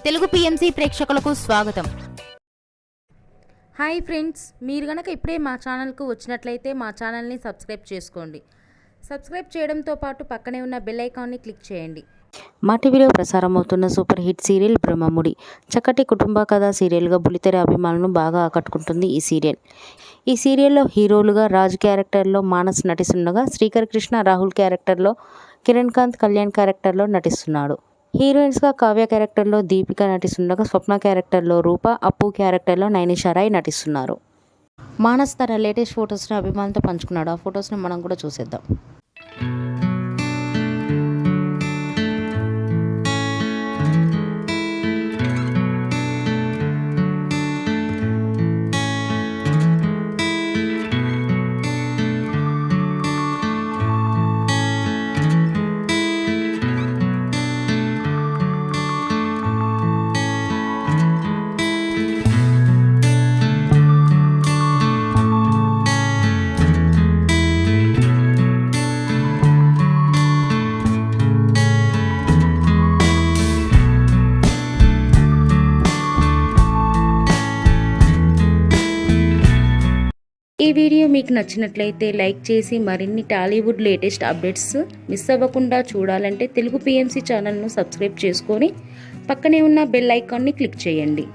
Telugu PMC ప్రేక్షకులకు స్వాగతం. Hi friends, మీరు గనక ఇప్పుడే మా ఛానల్కు వచ్చినట్లయితే మా ఛానల్ని సబ్స్క్రైబ్ చేసుకోండి. సబ్స్క్రైబ్ చేయడంతో పాటు పక్కనే ఉన్న బెల్ ఐకాన్ని క్లిక్ చేయండి. మా టీవీలో ప్రసారం అవుతున్న సూపర్ హిట్ సీరియల్ బ్రహ్మముడి చక్కటి కుటుంబ కథా సీరియల్గా బుల్లితెర అభిమానులను బాగా ఆకట్టుకుంటుంది ఈ సీరియల్. ఈ సీరియల్లో హీరోలుగా రాజ్ క్యారెక్టర్లో మానస్ నటిస్తుండగా, శ్రీకర్ కృష్ణ రాహుల్ క్యారెక్టర్లో, కిరణ్ కాంత్ కళ్యాణ్ క్యారెక్టర్లో నటిస్తున్నాడు. హీరోయిన్స్గా కావ్య క్యారెక్టర్లో దీపిక నటిస్తుండగా, స్వప్న క్యారెక్టర్లో రూప, అప్పు క్యారెక్టర్లో నైనిషారాయ్ నటిస్తున్నారు. మానస్ తన లేటెస్ట్ ఫొటోస్ని అభిమానులతో పంచుకున్నాడు. ఆ ఫొటోస్ని మనం కూడా చూసేద్దాం. ఈ వీడియో మీకు నచ్చినట్లయితే లైక్ చేసి మరిన్ని టాలీవుడ్ లేటెస్ట్ అప్డేట్స్ మిస్ అవ్వకుండా చూడాలంటే తెలుగు పిఎంసి ఛానల్ను సబ్స్క్రైబ్ చేసుకొని పక్కనే ఉన్న బెల్ ఐకాన్ని క్లిక్ చేయండి.